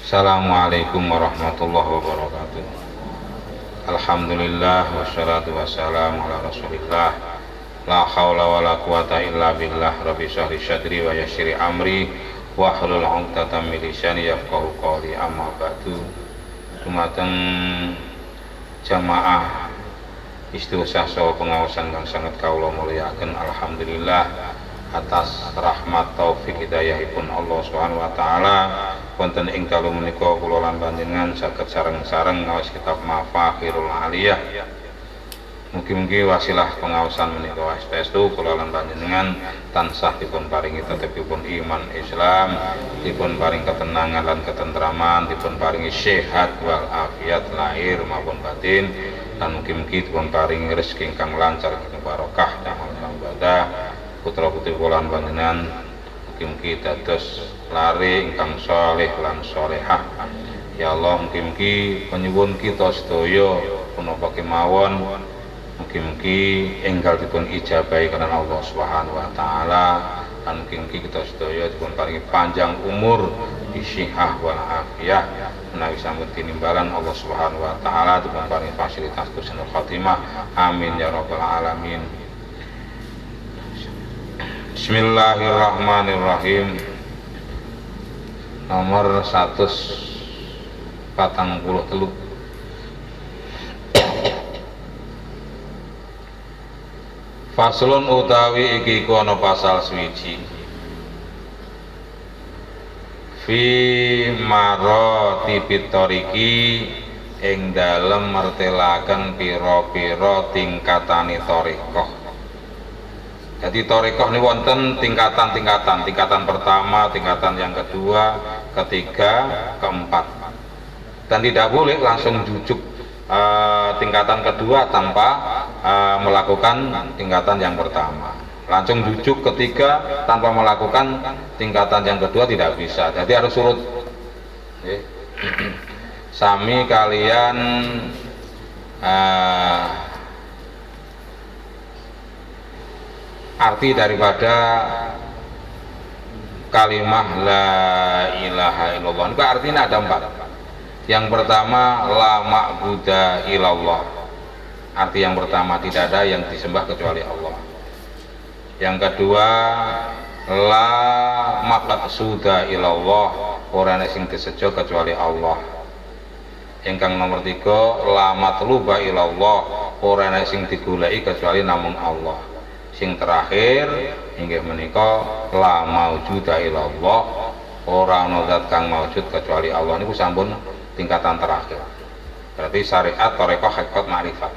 Assalamualaikum warahmatullahi wabarakatuh. Alhamdulillah wassalatu wassalamu ala rasulillah. La haula wa la quwata illa billah. Rabbi shrahli sadri wa yassir amri wahlul 'uqdatam min lisani yafqahu qawli. Amma ba'du. Dumateng jamaah istighosah saha pengawasan kang sangat kawula mulyakaken, alhamdulillah atas rahmat taufik hidayahipun Allah Subhanahu wa taala wonten ing dalu menika kula lan panjenengan saged sareng-sareng ngaos kitab Mafakhirul Aliyah. Mugi-mugi wasilah pengaosan menika saestu kula lan panjenengan tansah dipun paringi tetepipun iman Islam, dipun paring ketenangan lan ketentraman, dipun paringi sehat wal afiat lahir maupun batin, dan mugi-mugi dipun paringi rezeki ingkang lancar ingkang barokah damel ibadah. Putra-putri kula lan panjenengan mugi-mugi dados lare ingkang saleh lan salehah. Ya Allah, mugi-mugi penyuwun kita sedaya punapa kemawon mugi-mugi enggal dipun ijabahi kalian Allah Subhanahu wa taala, lan mugi-mugi kita sedaya dipun paringi panjang umur bisihah wal afiyah menawi sampun tinimbalan Allah Subhanahu wa taala, dipun paringi fasilitas husnul khotimah. Amin ya rabbal alamin. Bismillahirrahmanirrahim. Nomor 143. Faslun utawi iki iku ana pasal swiji. Fi marotibit thariqi ing dalem mertelaken pira-pira tingkatane thariqah. Jadi thariqah ini wonten tingkatan-tingkatan. Tingkatan pertama, tingkatan yang kedua, ketiga, keempat. Dan tidak boleh langsung jujuk tingkatan kedua tanpa melakukan tingkatan yang pertama. Langsung jujuk ketiga tanpa melakukan tingkatan yang kedua tidak bisa. Jadi harus urut. Sami kalian arti daripada kalimah la ilaha illallah. Itu artinya ada 4. Yang pertama, la ma'buda illallah. Arti yang pertama, tidak ada yang disembah kecuali Allah. Yang kedua, la maqsuda illallah. Ora ana sing disejo kecuali Allah. Ingkang nomor 3, la matluba illallah. Ora ana sing digoleki kecuali namung Allah. Sing terakhir inggih menika la maujuda illallah, ora ana zat kang maujud kecuali Allah. Niku sampun tingkatan terakhir. Berarti syariat, thariqah, hakikat, ma'rifat.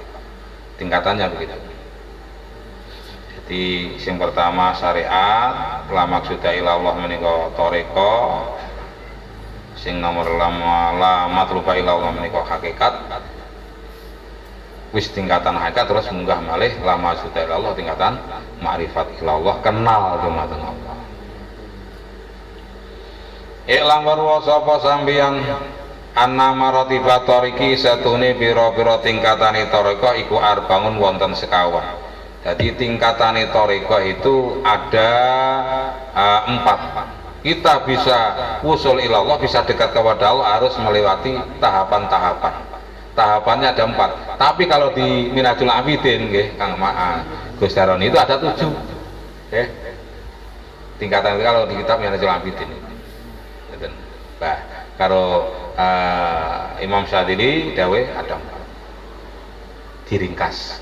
Tingkatannya begitu. Jadi sing pertama syariat, la maqsuda illallah menika thariqah. Sing nomor la matluba illallah menika hakikat. Wis tingkatan hakikat terus munggah malih la maqsuda illallah tingkatan ma'rifat illallah, kenal dumateng Allah. Iklam warwa sapa sampeyan anna maratibat thariqi satune pira-pira tingkatane thariqah iku arbaun wonten sekawan. Jadi tingkatane thariqah itu ada 4. Kita bisa wusul ilallah, bisa dekat kepada Allah harus melewati tahapan-tahapan. Tahapannya ada 4. Tapi kalau di Minhajul Abidin nggih Kang Gus Daroni itu ada 7. Tingkatan itu kalau di kitab Minhajul Abidin. Nah, kalau Imam Syadili dawe ada 4. Diringkas.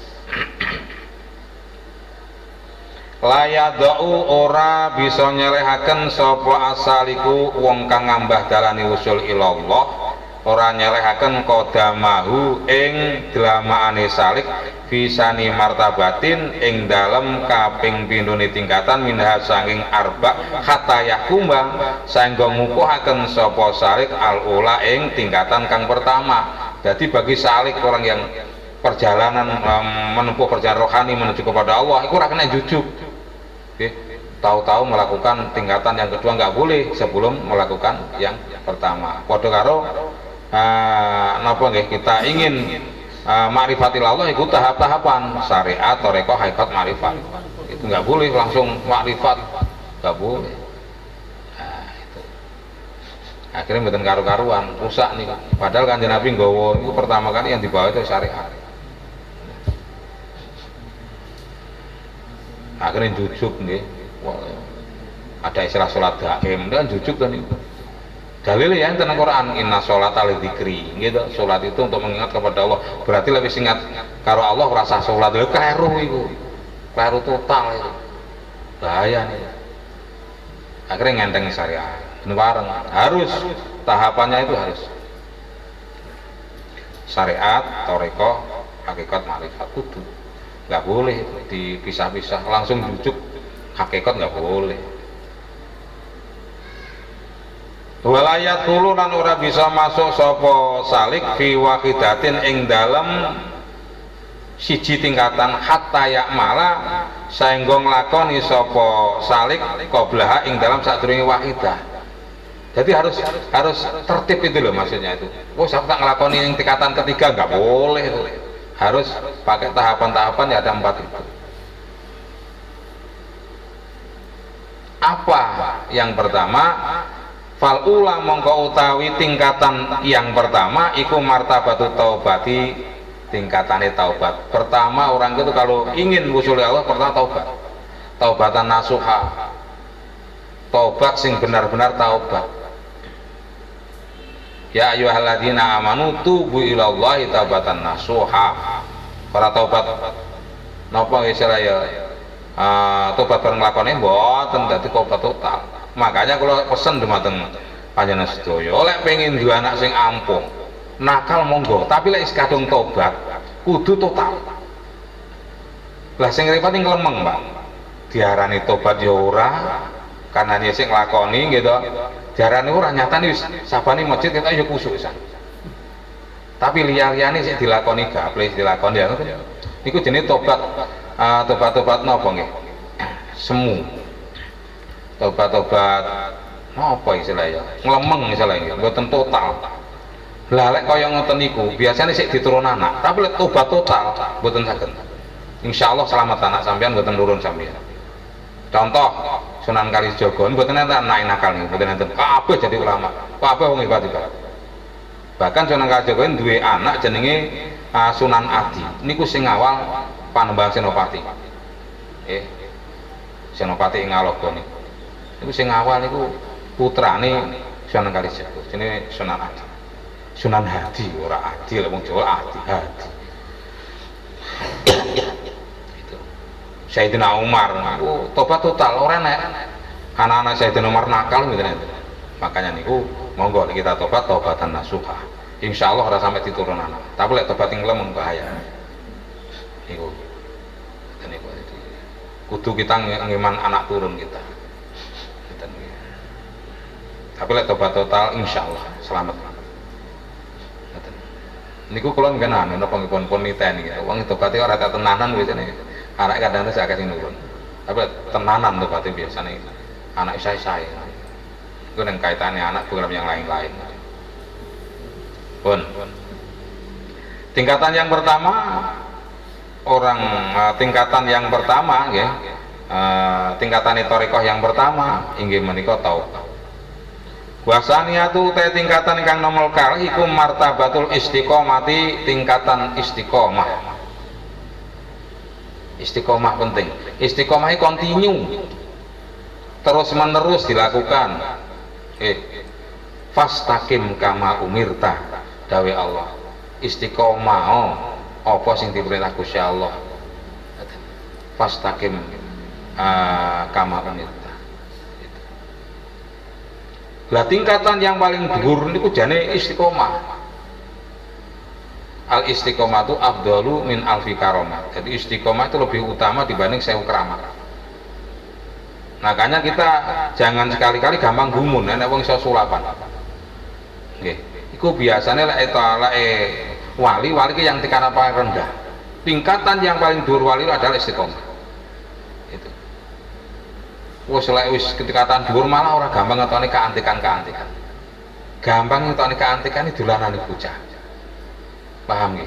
Layadau ora bisa nyelehaken sapa asaliku wong kang ngambah dalane usul ilallah, ora nyelehaken qadamahu ing dlamaane salik fisani martabatin ing dalem kaping pindhone tingkatan minha saking arba hatta yakumbang saengga ngukuhaken sapa salik al-ula ing tingkatan kang pertama. Jadi bagi salik orang yang perjalanan menempuh perjalanan rohani menuju kepada Allah itu ora kena jujuk. Tahu-tahu melakukan tingkatan yang kedua nggak boleh sebelum melakukan yang pertama. Padha karo napa nggih kita ingin ma'rifatil Allah itu tahap-tahapan syariat, thariqah, hakikat, ma'rifat. Itu nggak boleh langsung ma'rifat, nggak boleh. Nah, itu. Akhirnya mboten karu-karuan, rusak nih. Padahal Kanjeng Nabi nggawa itu pertama kali yang dibawa itu syariat. Akhirnya jujuk nggih. Ada istilah sholat daim dan jujuk kan itu. Dalil ya tentang Quran inna sholata li dzikri gitu. Sholat itu untuk mengingat kepada Allah. Berarti lebih ingat karo Allah rasa sholat lho kleru itu. Kleru total itu. Bahaya nih. Akhirnya ngenteng syariat. Bareng harus tahapannya itu harus syariat, toriko, hakikat, makrifat kudu. Nggak boleh dipisah-pisah langsung jujuk hakikat nggak boleh. Walayat dulu lan ora bisa masuk sopo salik fi wahidatin ing dalam siji tingkatan hatta yakmala saengga nglakoni sopo salik qablaha ing dalam sadurunge wahidah. Jadi harus tertib itu loh maksudnya itu. Oh saya tak nglakoni yang tingkatan ketiga nggak boleh itu. Harus pakai tahapan-tahapan ya ada 4 itu. Apa yang pertama? Fal ula mongko utawi tingkatan yang pertama iku martabatu taubati, tingkatane taubat. Pertama orang itu kalau ingin wusuli Allah pertama taubat. Taubatan nasuha. Taubat sing benar-benar taubat. Ya ayyuhalladzina amanu tubu ilallahi taubatan nasuha. Para taubat napa istilahnya tobat bareng lakone mboten dadi tobat total. Makanya kalau pesen dumateng panjenengan sedaya oleh pengen duwe anak sing ampuh nakal monggo tapi lek kadung tobat kudu total. Lah sing repot ing lemeng Pak diarani tobat ya ora karena dia sing nglakoni gitu diarani ora nyatane wis sabane masjid kita ya kusuk pisan tapi liya-liyane sing dilakoni gaple dilakoni ya niku jenenge tobat tobat-tobat napa nggih semu tobat-tobat apa istilahnya ngelemeng istilahnya mboten total lah lek kaya ngoten niku biasanya sik diturun anak tapi lek tobat total mboten saged insyaallah selamat anak sampean mboten nurun sampean contoh Sunan Kalijaga mboten enten anak nakal niku mboten enten kabeh jadi ulama kabeh wong hebat bahkan Sunan Kalijaga duwe anak jenenge Sunan Adi niku sing awal Panembahan Senopati Senopati ing Ngaloga niku itu sing awal itu putrane Sunan Kalijaga jenenge Sunan Adi Sunan Hadi ora Adi lek wong Jawa Adi Hadi itu Sayyidina Umar tobat total ora nek anak-anak Sayyidina Umar nakal ngene makanya niku monggo kita tobatan nasuha insyaallah ora sampai diturun anak tapi lek tobat ing lemeng bahaya niku kudu kita ngeman anak turun kita tapi lek tobat total insyaallah selamat. Niku kula ngen anu napa ngipun niteni gitu. Wong tobaté ora tak tenanan biasane. Anak kadang-kadang sak kasih nurun. Tapi tenanan tobaté biasane anak isai-isai. Iku nang kaitane anak program yang lain-lain. Pun. Tingkatan yang pertama tingkatan yang pertama nggih. Tingkatan thariqah yang pertama inggih menika taubat. Wasaniyatu te tingkatan ingkang nomor kali iku martabatul istiqomati tingkatan istiqomah. Istiqomah penting. Istiqomah kontinu terus menerus dilakukan. Fastaqim kama umirta dawe Allah. Istiqomah apa sing diperintah Gusti Allah. Fastaqim kama umirta. Lah tingkatan yang paling dhuwur niku jane istiqomah. Al istiqomah itu afdalu min alfi karamah. Jadi istiqomah itu lebih utama dibanding 1000 keramat. Makanya kita jangan sekali-kali gampang gumun nek wong iso sulapan. Nggih. Iku biasane lek wali ki yang tingkatan paling rendah. Tingkatan yang paling dhuwur wali adalah istiqomah. Wis ketikatan dhuwur malah ora gampang ngetoni keantikan. Gampang ngetoni keantikan iki dolanane bocah. Paham nggih?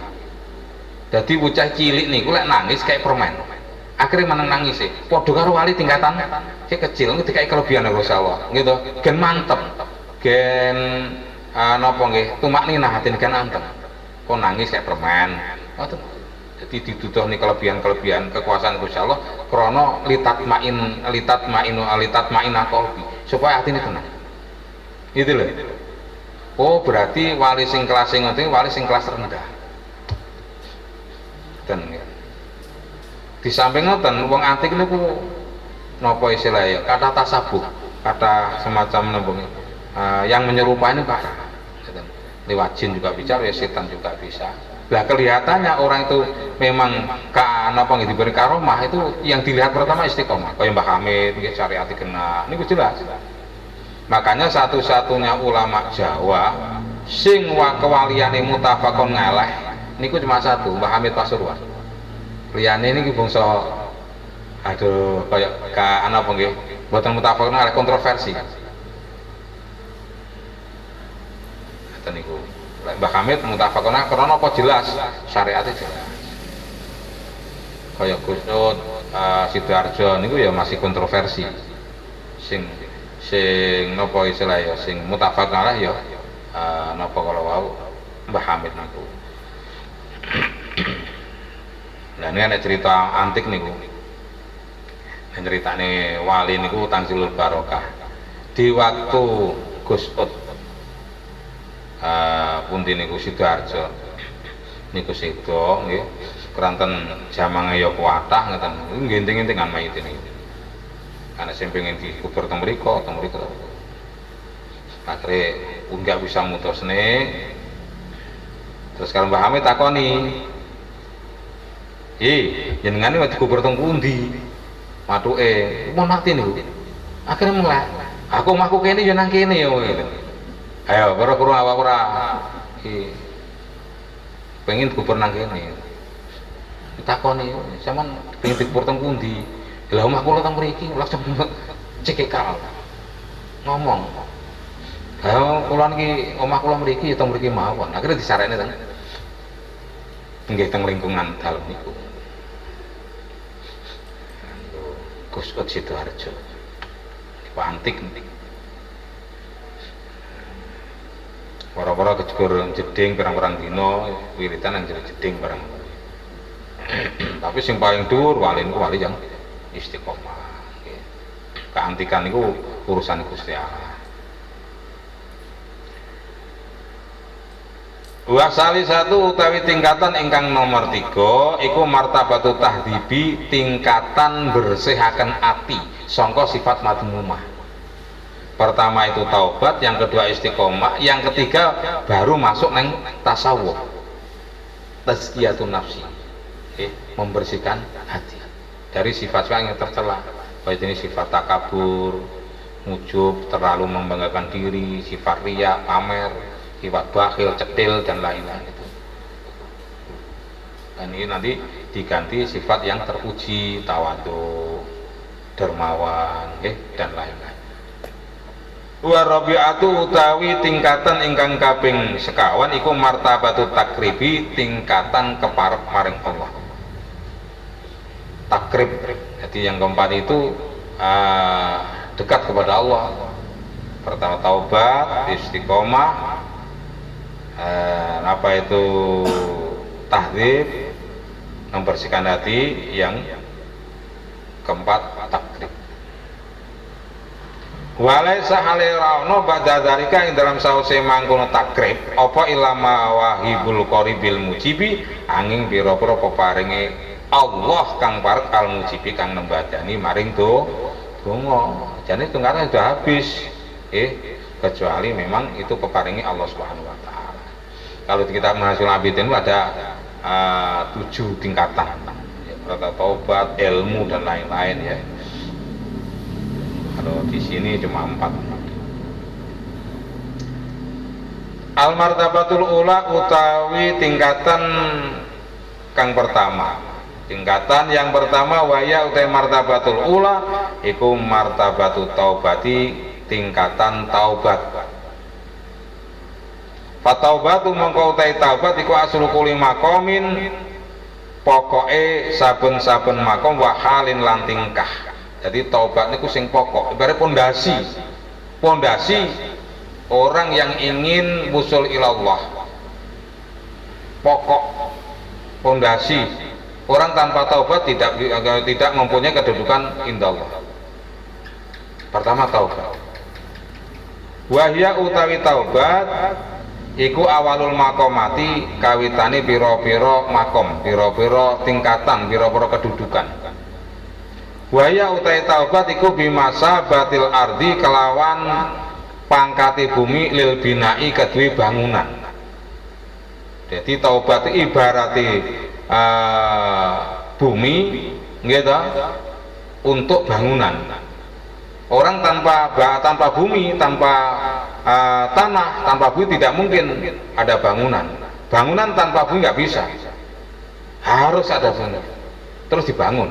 Dadi bocah cilik niku lek nangis kayak permen. Akhirnya meneng nangis e. Padha karo wali tingkatan sing kecil ngerti kayak kelebihan Gusti Allah, gitu. Gen mantep. gen napa nggih tumak ninah atine kan anteng kok nangis kayak permen ngoten. Jadi dituduhni kelebihan-kelebihan kekuasaan Gusti Allah krana litat main qalbi supaya atine tenang. Gitu loh. Oh, berarti wali sing kelas sing ngoten wali sing kelas rendah. Den. Di samping ngoten wong antik niku napa istilahnya kata tasabuh, kata semacam nembung yang menyerupai ini Pak. Lewat jin juga bisa, ya setan juga bisa. Lah kelihatannya orang itu memang napa nggih diberi karomah itu yang dilihat pertama istiqomah. Kaya Mbah Hamid nggih syariat dikenal. Niku jelas. Makanya satu-satunya ulama Jawa sing kewaliane mutafakon ngaleh niku cuma satu, Mbah Hamid Pasuruan. Liyane niki bangsa aduh kaya napa nggih mboten mutafakon ngaleh kontroversi. Ngoten niku. Mbah Hamid mutafakon karena apa jelas syariatnya jelas. Kaya Gus Sidoarjo niku ya masih kontroversi. Sing napa istilahnya sing mutafakon ngaleh ya napa kalau wau Mbah Hamid niku. Nah ini ada cerita antik niku. Ceritane wali niku Tanzilul Barokah. Di waktu Gus pundi niku Sidoarjo niku sedo nggih keranten jamange ya kuatah ngoten ngenting-entingan mayit niku ana sing pengen dikubur teng mriku akhire enggak bisa mutusne terus kalau Mbah Hamid takoni jenengan iki dikubur teng pundi matuke mon mati niku akhire mulai aku omahku kene yo nang kene yo ayo kira-kira awak ora pengen dikubur nang kene ditakoni sampean pengen dikubur teng pundi lha omah kula teng mriki langsung cekekal ngomong kula niki omah kula mriki ya teng mriki mawon akhire disarene teng nggih teng lingkungan dalem niku Gus Sidoarjo Pak antik para-para kejegur jeding perang-perang dino wiritan yang jeding barang. Tapi sing paling dhuwur wali niku wali yang istiqomah. Keantikan niku urusan Gusti Allah. Wasali satu utawi tingkatan ingkang nomor 3 iku martabatu tahdibi tingkatan bersihaken ati sangka sifat madmumah. Pertama itu taubat, yang kedua istiqomah, yang ketiga baru masuk neng tasawuf tazkiyatun nafsi, membersihkan hati dari sifat-sifat yang tercela, baik ini sifat takabur, ujub, terlalu membanggakan diri, sifat riya, pamer, sifat bakhil, cetil dan lain-lain itu. Dan ini nanti diganti sifat yang terpuji, tawadhu, dermawan, dan lain-lain. Wa rabi'atu utawi tingkatan ingkang kaping sekawan iku martabatu takribi tingkatan keparep maring Allah. Takrib, jadi yang keempat itu dekat kepada Allah. Pertama taubat, istiqomah, apa itu tahdzib, membersihkan hati, yang keempat takrib. Walaisa halirauna ba'da dzalika ing dalam sause mangkono takrib apa ilama wahibul qaribil mujibi angin pira-pira peparinge Allah kang parek al mujibi kang nembadani maring donga. Jane tungane sudah habis kecuali memang itu peparinge Allah Subhanahu wa taala. Kalau kita menghasil abidin itu ada 7 tingkatan. Taubat, ilmu dan lain-lain ya. Kalau di sini cuma 4. Al martabatul ula utawi tingkatan kang pertama. Tingkatan yang pertama waya utawi martabatul ula iku martabatut taubati tingkatan taubat. Fataubatu mongko utawi taubat iku aslu kuli makomin pokoke saben-saben makom wa halin lan tingkah. Jadi taubat niku sing pokok, ibarat pondasi orang yang ingin wusul ilallah, pokok fondasi orang tanpa taubat tidak mempunyai kedudukan indallah. Pertama taubat. Wahya utawi taubat iku awalul makomati, kawitane pira-pira makom, pira-pira tingkatan, pira-pira kedudukan. Wahya utawi taubat iku bimasa batil ardi, kelawan pangkati bumi, lil binai kedue bangunan. Jadi taubat ibarati bumi gitu, untuk bangunan. Orang tanpa bumi, tanpa tanah, tanpa bumi tidak mungkin ada bangunan. Bangunan tanpa bumi nggak bisa, harus ada bangunan terus dibangun.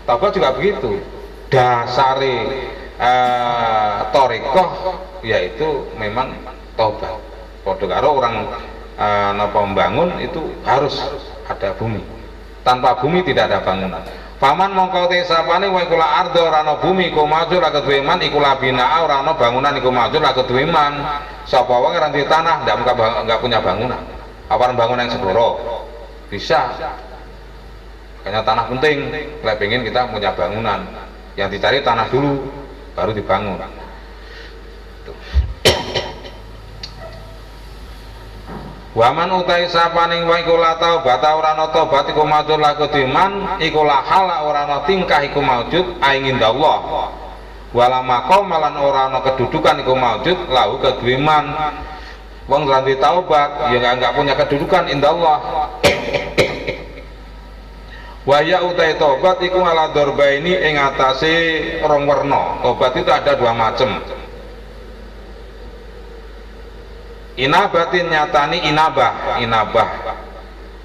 Taubat juga begitu, dasari torikoh yaitu memang taubat. Padha karo orang membangun itu harus ada bumi, tanpa bumi tidak ada bangunan. Paman mongko te sapane wa iku la ardo ora ana bumi iku maju la kedue man, iku la binaa ora ana bangunan iku maju la kedue man. Sapa wae ora duwe tanah enggak punya bangunan. Apa bangunan yang segoro? Bisa. Makanya tanah penting. Kalau pengen kita punya bangunan, yang dicari tanah dulu baru dibangun. Waman utai sapaning wa iku la taubat ora ana tobat iku maujud laku diman, iku la hala ora ana tingkah iku maujud aingin Allah. Wala maqam malan ora ana kedudukan iku maujud lahu kedwiman. Wong lanti taubat ya enggak punya kedudukan indallah. Wa ya utai tobat iku ala dorbaini ing atase rong werna. Tobat itu ada dua macam. Inabatin nyatani inabah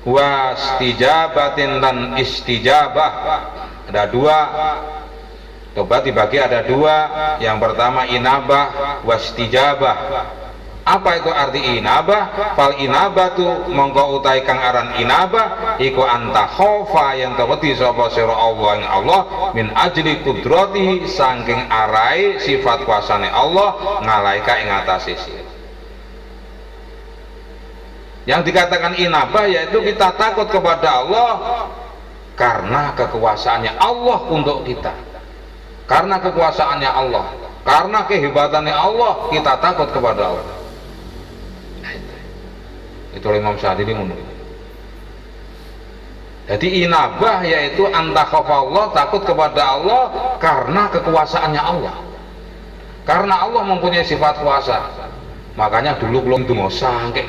wastijabatin dan istijabah. Ada dua, tobat dibagi ada dua. Yang pertama inabah wastijabah. Apa itu arti inabah? Fal inabatu mongko utai kang aran inabah iku anta khofa yang tawati sapa sira Allah ing Allah min ajli kudratihi, saking arai sifat kuasane Allah ngalaika ing atase sira. Yang dikatakan inabah yaitu kita takut kepada Allah karena kekuasaannya Allah untuk kita, karena kekuasaannya Allah, karena kehebatannya Allah kita takut kepada Allah. Itu Imam Syadili ngomong. Jadi inabah yaitu anta khafallah, takut kepada Allah karena kekuasaannya Allah, karena Allah mempunyai sifat kuasa. Makanya dulu belum tunggu sangke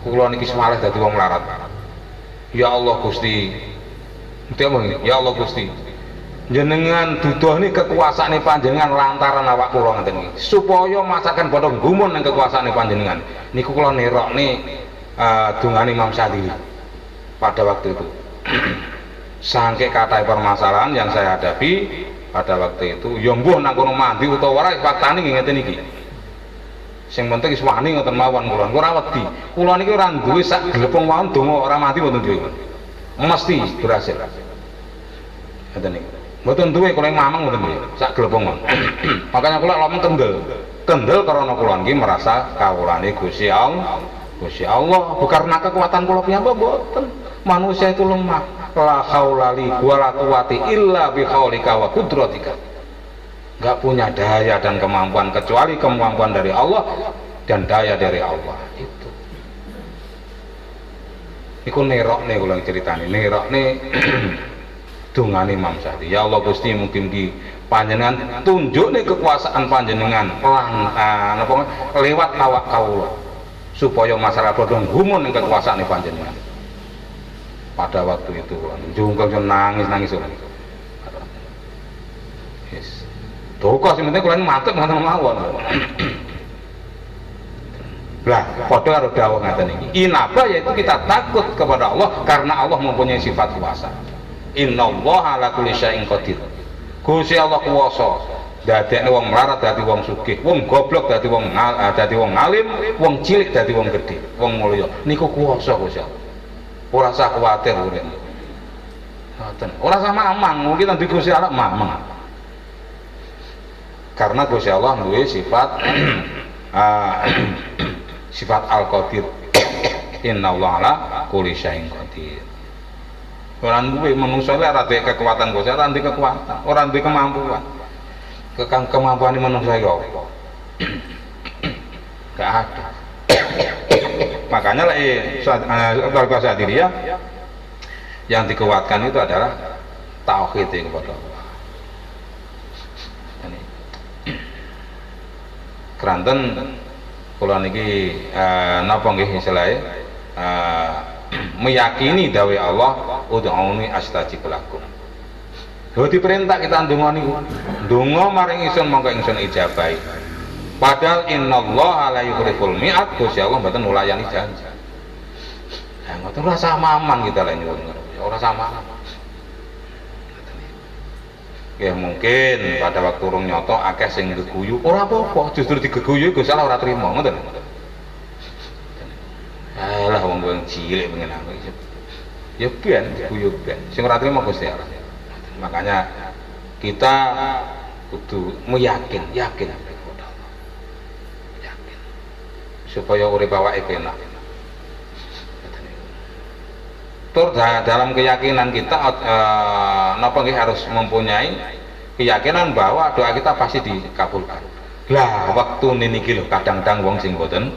kula niki semalih dadi wong larat. Ya Allah Gusti. Ya Allah Gusti. Jenengan duduhne kekuasaane panjenengan lantaran awak kula ngeten iki. Supaya masakan padha gumun ning kekuasaane panjenengan. Niku kula nerokne dungane Imam Syadili pada waktu itu. Sangke kathah permasalahan yang saya hadapi pada waktu itu, ya mbuh nang kono mandi utawa ora faktane ngeten iki. Sing penting wis wani ngoten mawon kula. Ora wedi. Kula niki ora duwe sak glepung mawon donga ora mati mboten duwe. Mesti berhasil. Ngoten niku. Mboten duwe kula mamang mboten duwe sak glepung mawon. Makanya kula lomeng kendel. Kendel karena kula niki merasa kawulane Gusti Allah. Gusti Allah bukan karena kekuatan kula piyambak mboten. Manusia itu lemah. La haula li wala quwati illa bi haulika wa qudratika. Nggak punya daya dan kemampuan kecuali kemampuan dari Allah dan daya dari Allah. Itu iku nerok nih kalau ceritanya nerok nih dungane Imam Syadili. Ya Allah Gusti, mungkin di panjenengan tunjuk nih kekuasaan panjenengan lewat awak kawula supaya masyarakat bodong gumun ning kekuasaan panjenengan. Pada waktu itu jungkel nangis Doko sing penting kula matur ngoten mawon. Lah, padha karo dawuh ngaten iki. Inabah yaitu kita takut kepada Allah karena Allah mempunyai sifat kuasa. Innallaha ala kulli syai'in qadir. Gusti Allah kuwasa. Dadekne wong melarat dadi wong sugih, wong goblok dadi wong alim, wong cilik dadi wong gedhe, wong mulya. Niku kuwasa Gusti Allah. Ora usah kuwatir urip. Ngoten. Ora usah mamang, mungkin nanti Gusti Allah mamang. karena Gusti Allah duwe sifat sifat al-qadir. Innallaha ala kulli syai'in qadir. Ora duwe manungsa lek ora duwe kekuatan Gusti, ora duwe kekuatan, ora duwe kemampuan. Kemampuan manungsa ya apa? Gak ada. Makanya keluarga Sadiriyah yang dikuatkan itu adalah tauhid kepada Allah. Keranten kula niki napa nggih istilahé meyakini dawuh Allah ud'uni astajib lakum. Lho diperintah kita ndonga niku. Ndonga maring ingsun mongko ingsun ijabahi. Padahal innallaha la yukhliful mi'ad, Gusti Allah mboten nulayani janji. Ya ngoten ora samaman kita lek nyuwun. Ora samaman. Ya mungkin pada waktu urung nyoto akeh sing geguyu, ora apa-apa, justru digeguyu Gusti Allah ora trima, ngoten. Alah wong cilik pengen aku. Ya ben digeguyu ben. Sing ora trima Gusti Allah. Makanya kita kudu yakin yakin supaya urip awake penak. Tur dalam keyakinan kita napa nggih harus mempunyai keyakinan bahwa doa kita pasti dikabulkan. Lah waktu niki lho kadang-kadang wong sing boten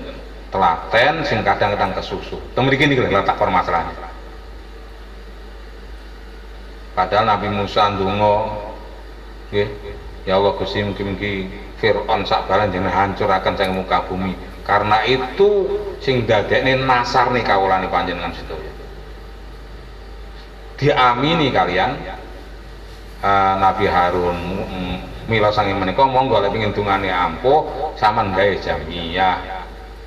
telaten, sing kadang-kadang kesusu. Temriki niki lho letak permasalahan. Padahal Nabi Musa ndonga nggih, ya Allah Gusti mugi-mugi Fir'aun sak balan jenengan hancuraken sang muka bumi. Karena itu sing dadekne nasar nih kawulane panjenengan sedaya. Diamini kalian Nabi Harun mila sanging menika monggo lek pengin dungane ampuh sampean gawe jamiyah.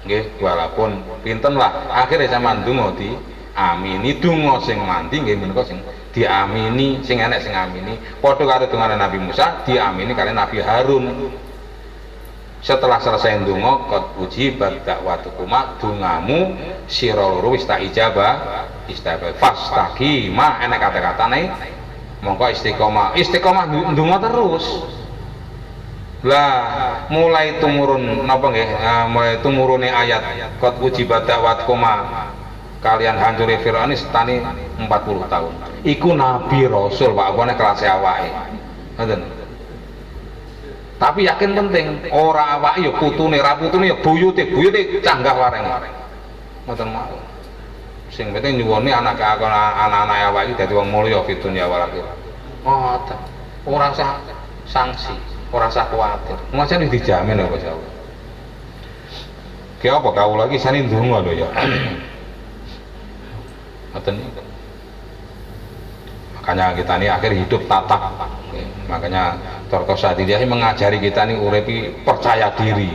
Nggih, walaupun pinten lah akhire sampean donga diamini donga sing mandi nggih menika sing diamini, sing enek sing amini. Padha karo dungane Nabi Musa diamini kalian Nabi Harun. Setelah selesai ndonga qad ujibat da'watukuma, dongamu sira loro wis tak ijabah fastaqima, enek kata-katane mongko istiqomah ndonga terus. Lah mulai tumurun napa nggih mulai tumurune ayat qad ujibat da'watukuma kalian hancuri Firaun setani 40 tahun. Iku nabi rasul Pak apane kelas awake. Ngoten. Tapi yakin penting, ora awake ya putune, ra putune ya buyute canggah wareng. Ngoten mawon. Sing penting nyuwuni anak-anak awake dadi wong mulya fi dunya wal akhirah. Ngoten. Ora usah sanksi, ora usah kuwatir. Macam dijamin kok Jawa. Ki apa kawula iki sane ndonga lho ya. Ngoten. Makanya kita ini akhir hidup tatap. Makanya Torko Sadiriyah mengajari kita ini uripi percaya diri,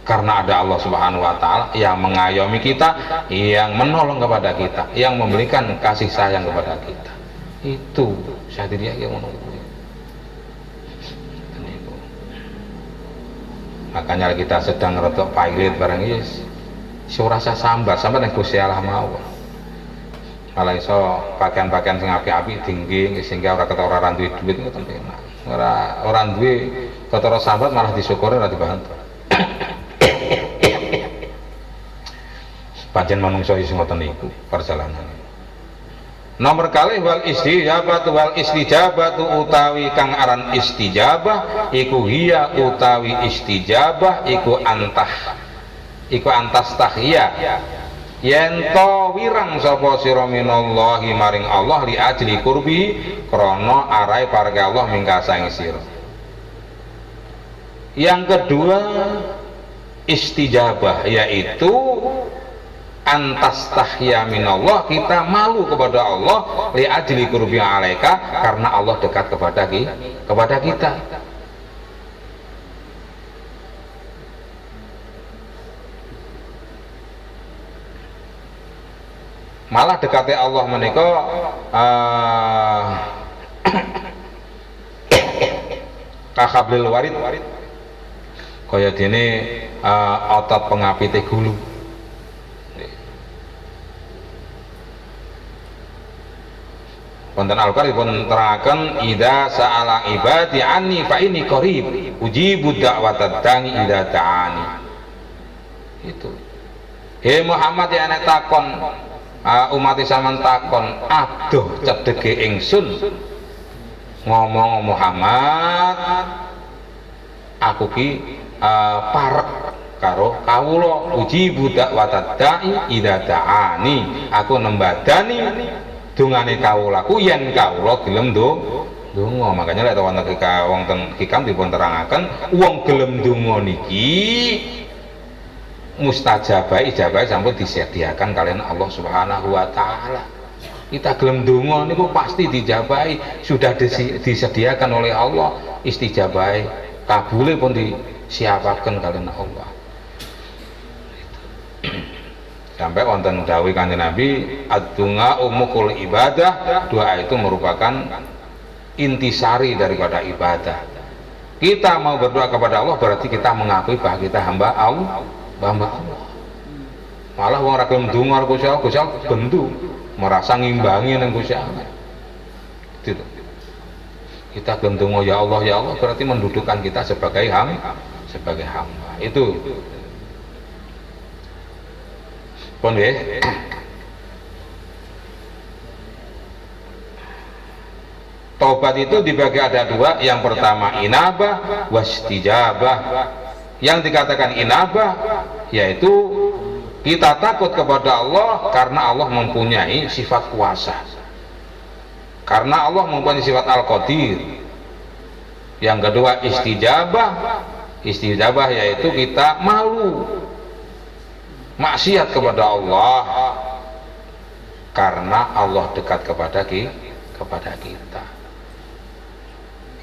karena ada Allah Subhanahu Wa Taala yang mengayomi kita, yang menolong kepada kita, yang memberikan kasih sayang kepada kita. Itu Sadiriyah yang menunggu. Makanya kita sedang rotok pailit barang is, surasa sambar yang Gusti Allah mau. Malah iso pakaian-pakaian sing apik-apik tinggi sehingga ora ketara duwe duit ngoten penak. Ora duwe ketara sambat malah disyukuri ora dibantu. Pancen manungsa iso ngoten niku perjalanan. Nomor kalih wal istijabatu utawi kang aran istijabah iku hiya utawi istijabah iku antas tahiyya yen to wirang sapa sira minallahi maring Allah li ajli kurbi krana arai parke Allah mingkasang sira. Yang kedua istijabah yaitu antastahya minallah, kita malu kepada Allah li ajli kurbi alaika karena Allah dekat kepada kita. Malah dekatnya Allah menika kahablil warid kaya dene otot pengapite gulu. Wonten Al-Qur'an dipun teraken idza sa'ala ibadi anni fa inni qarib ujibu da'watad da'i idza da'ani. Itu. He Muhammad ya nek takon umat sampean takon adoh cedheke ingsun ngomong Muhammad aku ki parek karo kawula ujibu da'watad da'i idza da'ani aku nembadani dungane kawulaku yen kawula gelem donga. Makanya lek wonten wonten hikam dipun terangaken wong gelem donga niki mustajabah ijabah sampun disediakan kalian Allah Subhanahu wa taala. Kita gelem donga niku pasti dijabahi, sudah disediakan oleh Allah istijabahe, kabule pun disiapaken kalian Allah. Sampai wonten dawuh Kanjeng Nabi ad-du'a umukul ibadah, doa itu merupakan intisari daripada ibadah. Kita mau berdoa kepada Allah berarti kita mengakui bahwa kita hamba Allah. Malah wong ora gelem ndonga Gusti Allah bendu merasa ngimbangi nang Gusti Allah. Gitu. Kita gelem ndonga ya Allah berarti mendudukkan kita sebagai hamba. Itu pun ya. Taubat itu dibagi ada dua. Yang pertama inabah wastijabah. Yang dikatakan inabah yaitu kita takut kepada Allah karena Allah mempunyai sifat kuasa, karena Allah mempunyai sifat al-qadir. Yang kedua istijabah yaitu kita malu maksiat kepada Allah karena Allah dekat kepada kita,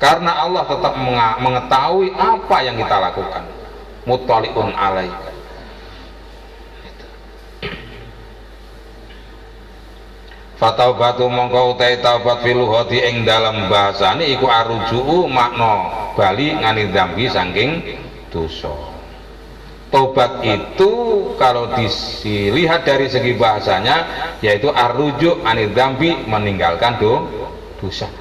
karena Allah tetap mengetahui apa yang kita lakukan, muttali'un alaih. Fataubatu mongko utai taubat filuhati ing dalam bahasane iku arujuu makna bali ngani dzambi saking dosa. Tobat itu kalau dilihat dari segi bahasanya yaitu arrujuk anil dzambi, meninggalkan dosa.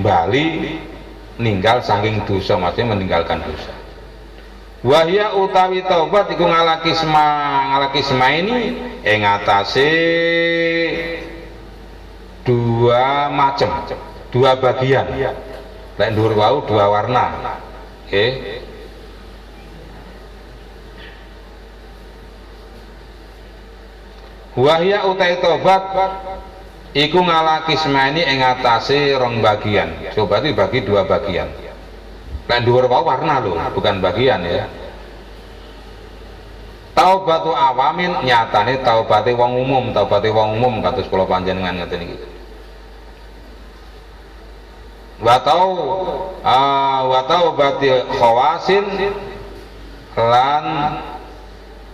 Bali ninggal saking dosa, maksudnya meninggalkan dosa. Wahya utawi taubat iku ngalakisma ini ing atase dua macam, dua bagian. Lek dhuwur wau dua warna. Nggih. Wahya utai tobat iku ngalakismani ing atase rong bagian. Coba dibagi dua bagian. Lan dhuwur wae warna lho, bukan bagian ya. Taubatu awamin nyatane taubate wong umum, kados kula panjenengan ngeten iki. Wa taubati khawasin lan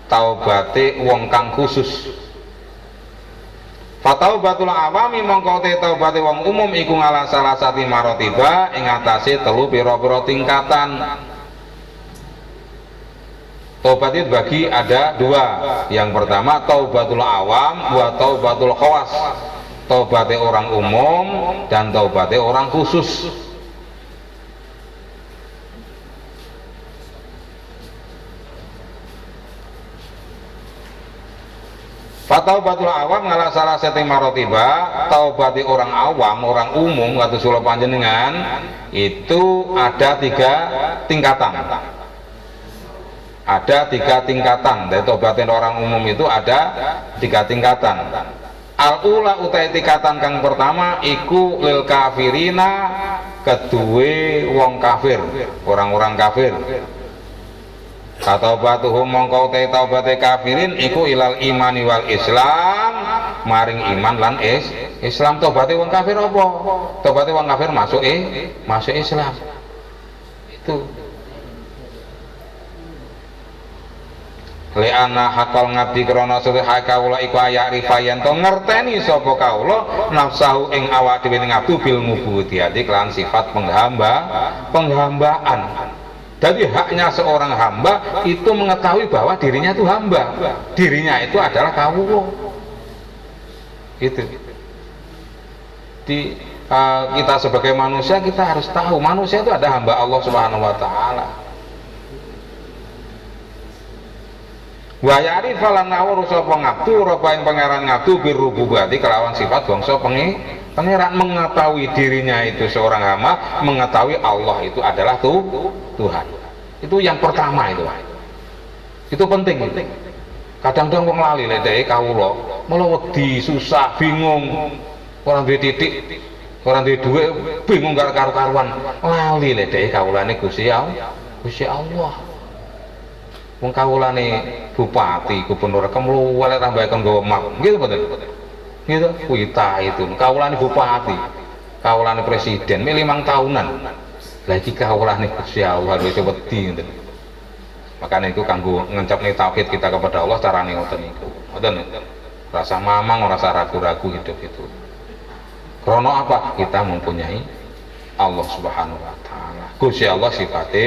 taubate wong kang khusus. Fataubatul awami mongko te taubate wong umum iku ngalah salah satu marotiba ing atase telu pira-pira tingkatan. Taubat itu bagi ada dua. Yang pertama taubatul awam wa taubatul khawas. Taubate orang umum dan taubate orang khusus. Fataubatul awam ngalah salah setting marotiba, taubati orang awam, orang umum kata sula panjenengan itu ada tiga tingkatan. Ada tiga tingkatan. Dari taubatin orang umum itu ada tiga tingkatan. Al-ula utai tingkatan kang pertama iku lil kafirina, kedue wong kafir, orang-orang kafir. Taubatuhum mongko te taubate kafirin iku ilal imani wal islam, maring iman lan Islam. Taubate wong kafir apa? Taubate wong kafir masuk Islam. Itu li'anna hakal ngabdi krana sedaya hak kawula iku ayak rifayan to ngerteni sapa kawula nafsahu ing awak dhewe ning abdu bil mubudiyati kelan sifat penghambaan. Jadi haknya seorang hamba itu mengetahui bahwa dirinya itu hamba, dirinya itu adalah kawula. Gitu. Di kita sebagai manusia kita harus tahu manusia itu ada hamba Allah Subhanahu wa taala. Wa ya'rifa lan nawur sapa ngabdu rapa ing pangeran ngabdu birububati kelawan sifat bangsa pangeran, mengetahui dirinya itu seorang hamba, mengetahui Allah itu adalah Tuhan. Itu yang pertama itu. Itu penting. Kadang-kadang wong lali lek dhek kawula, malah wedi, susah, bingung. Ora duwe titik, ora duwe dhuwit, bingung karo karuan. Lali lek dhek kawulane Gusti Allah. Wong kawulane bupati, gubernur kemluwale tambah nggawa map. Gitu mboten? Gitu, kuita itu. Kawulane bupati, kawulane presiden, 5 tahunan. Lagi kawulane Gusti Allah wis wedi ngoten. Makanya itu kanggo ngencapne tauhid kita kepada Allah carane ngoten niku. Ngoten. Rasa mamang, rasa ragu-ragu hidup itu. Krono apa? Kita mempunyai Allah Subhanahu wa taala. Gusti Allah sifatnya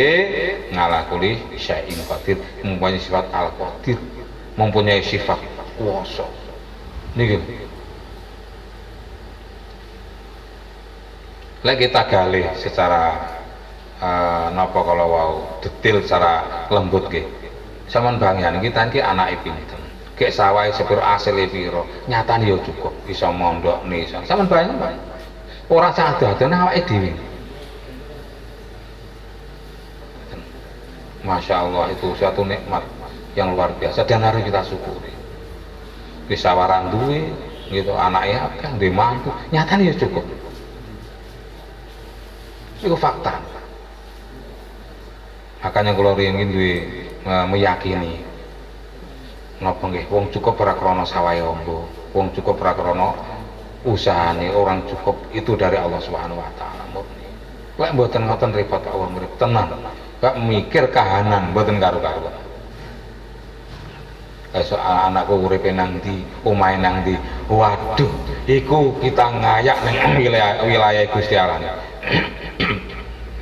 ngalakuli syai'in qadir, mempunyai sifat al-qadir, mempunyai sifat kuasa. Niki. Lek kita gali secara napa kalau wau detail secara lembut nggih. Saman bangyan kita iki anake pinten. Gek sawahe sepiro asile piro, nyatane ya cukup iso mondokne iso. Saman bayang Pak. Ora sadadane awake dhewe. Masya Allah, itu suatu nikmat yang luar biasa dan harus kita syukuri. Disawaran duwe gitu anaknya kan duwe mantu, nyatane ya cukup. Itu fakta. Makanya kalau ingin meyakini napa nggih wong cukup ora krana sawahe ombo, wong cukup ora krana usahane, orang cukup itu dari Allah Subhanahu wa taala murni. Lek mboten ngoten repot Allah murid tenan. Gak mikir kahanan mboten karo-karuan. Esuk anakku uripe nang ndi, omahe nang ndi. Waduh, iku kita ngayak ning wilayah Gusti Allah.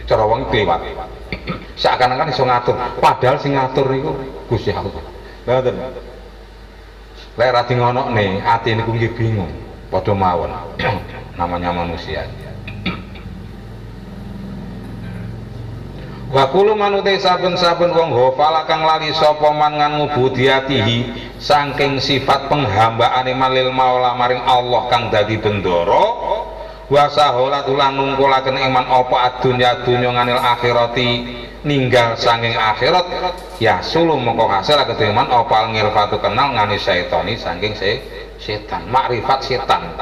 Cara wong kliwat. Seakan-akan iso ngatur, padahal sing ngatur iku Gusti Allah. Ngoten. Lek ra dingonokne, ati niku nggih bingung, padha mawon. Namanya manusia. Wa kullu manute saben-saben wong hafal kang lali sapa man ngan ngubudiyatihi saking sifat penghambaane malil maula maring Allah kang dadi bendoro wa saholat ulan nungkulaken iman apa adunya nganil akhirati ninggal saking akhirat ya sulu mongko hasil kedeman apa ngirfatu kenal ngani syaitani saking setan makrifat setan.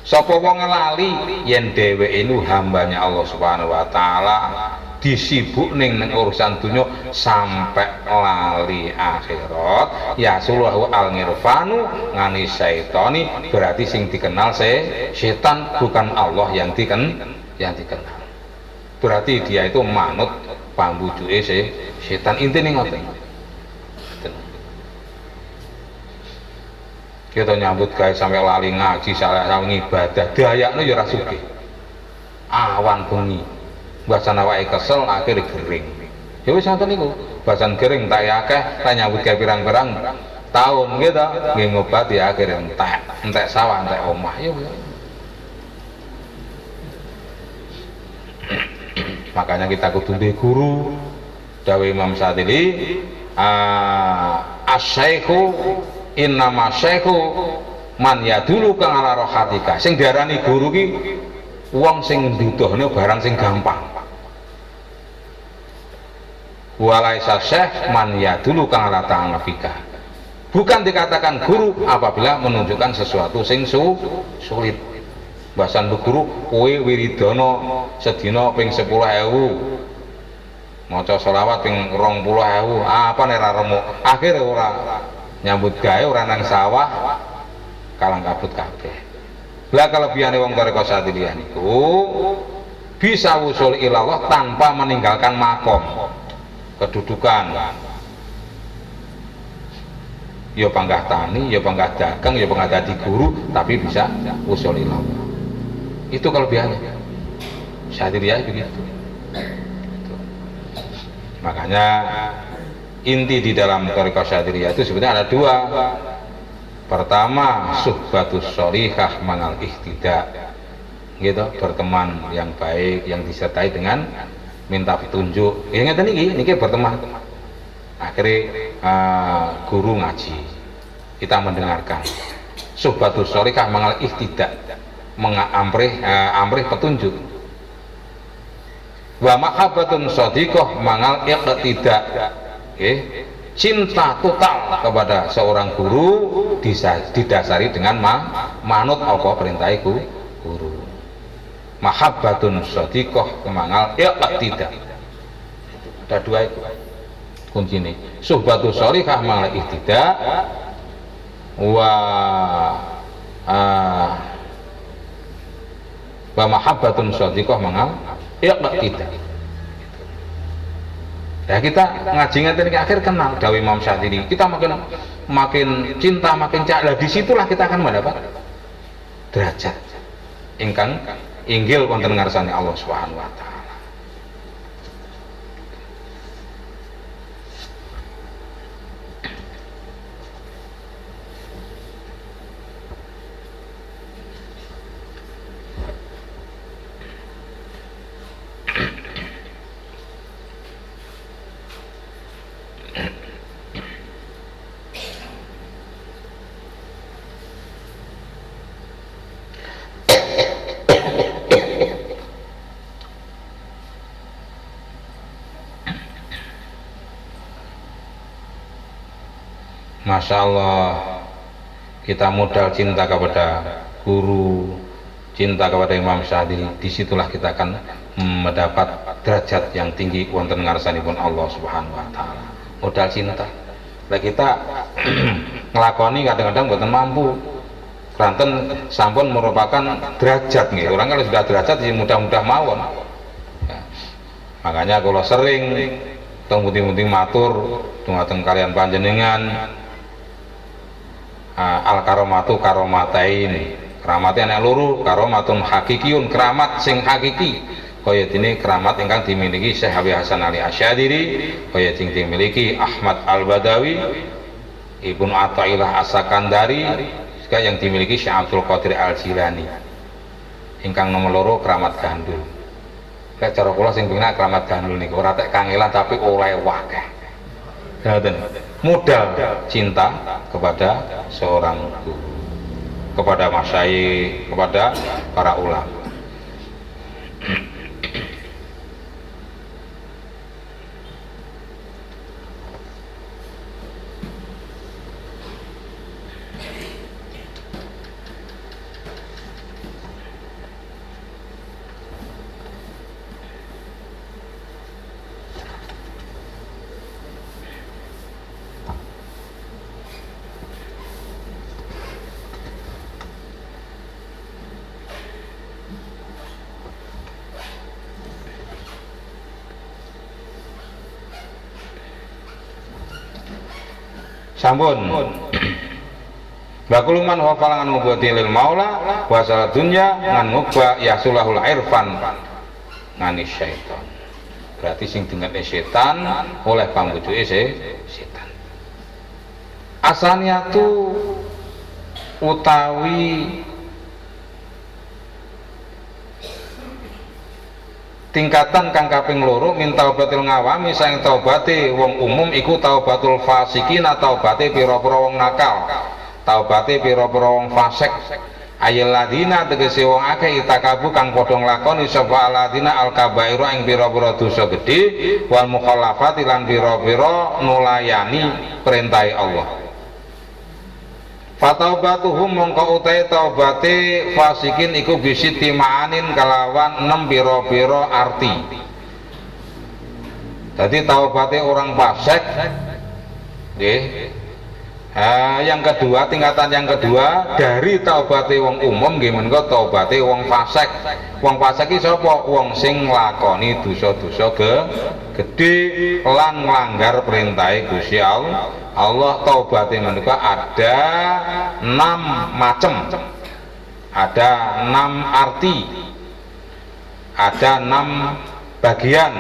Sapa wong lali yen dheweke nu hambanya Allah Subhanahu wa taala disibuk ning urusan dunya sampai lali akhirat ya suluhu al-ngirfanu ngani syaitani berarti sing dikenal setan bukan Allah yang dikenal. Berarti dia itu manut pambujuke setan intine ngoten. Kita nyambut gawe sampai lali ngaji sampai ibadah dayakno ya ora sugih awan bengi bahasan awake kesel akhirnya gering ya wis ngoten niku bahasan gering tak akeh tak nyambut gawe pirang-pirang tahun gitu nggih ngobati akhirnya entek sawah entek omah ya makanya kita kudu duwe guru dawuh Imam Syadzili asy-syaikhu innama syaihu man yadulu kang ala rohatika sing diarani guru ki wong sing nduduhne barang sing gampang walaisa syekh man yadulu kang ala ta'afika bukan dikatakan guru apabila menunjukkan sesuatu sing sulit bahasan guru kowe wiridono sedina ping 10.000 maca selawat ping 20.000 apa nek ra remuk akhire ora nyambut gawe ora nang sawah kalang kabut kabeh. Lah kelebihane wong tarekat Syadziliyah niku bisa usul ilallah tanpa meninggalkan makom kedudukan. Ya panggah tani, ya panggah dagang, ya panggah dadi guru, tapi bisa usul ilallah. Itu kelebihannya. Syadziliyah begitu. Makanya inti di dalam tarekat Syadziliyah itu sebenarnya ada dua. Pertama, suhbatus sholihah manal ihtida, gitu, berteman yang baik yang disertai dengan minta petunjuk. Ya ngeten niki berteman. Akhirnya guru ngaji, kita mendengarkan. Suhbatus sholihah mangal ihtida, amrih petunjuk. Wa mahabbatun shadiqah mangal iqtida, cinta total kepada seorang guru didasari dengan manut apa perintah guru. Mahabbatun shadiqah mangal iqtida, ada dua itu kunci ini. Suhbatus sholihah mangal ihtida wa mahabbatun shadiqah mangal iqtida. Ya kita ngaji ngeten akhir kenal dawuh Imam Syafi'i. Kita makin cinta, makin cak. Di situlah kita akan mendapat derajat ingkang inggil wonten ngarsane Allah Subhanahu wa taala. Masya Allah, kita modal cinta kepada guru, cinta kepada Imam Syafi'i. Disitulah kita akan mendapat derajat yang tinggi wonten ngarsanipun Allah Subhanahu wa taala. Modal cinta. Nah kita ngelakoni kadang-kadang mboten mampu. Kranten sampun merupakan derajat nih. Orang kalau sudah derajat sih mudah-mudah mawon. Ya. Makanya kalau sering muting-muting matur dumateng kalian panjenengan, al karomatu karomatain, keramatnya anak loro, karomatun hakikiyun, keramat sing hakiki, kaya dene keramat ingkang dimiliki Syekh Habib Hasan Ali Asyadiri, kaya sing dimiliki Ahmad Al Badawi, Ibnu Athaillah As-Sakandari, juga yang dimiliki Syekh Abdul Qadir Al Jilani. Ingkang nomor loro keramat gandul. Kayak cara kula sing pengina keramat gandul niku ora tek kangelan tapi oleh wakeh. Modal cinta kepada seorang guru, kepada masyayikh, kepada para ulama. Sampun bakuluman wafalangan ngubati lil maula wasal dunya ngan ngubah yasulahul irfan nganis syaitan. Berarti sing dengan setan oleh pambujuke setan. Asalnya tuh utawi tingkatan kang kaping loro min taubatil ngawami saing taubate wong umum iku taubatul fasikin atau taubate pira-pira wong nakal, taubate pira-pira wong fasik. Ayel ladina tegese wong akeh itakabu kang padha nglakoni sapa ladina al kabairu ing pira-pira dosa gedhe wal mukhalafati lan pira-pira nulayani perintahe Allah. Fataubatuhum mongko utahe taubate fasikin iku bisi timaanin kalawan 6 pira-pira arti. Jadi taubate orang fasik nggih. Yang kedua, tingkatan yang kedua dari taubate wong umum nggih menika taubate wong fasik. Wong fasik iki sapa? Wong sing nglakoni dosa-dosa gedhe lan nglanggar perintahe Gusti Allah. Allah taubatnya menika ada 6 macam, ada 6 arti, ada 6 bagian.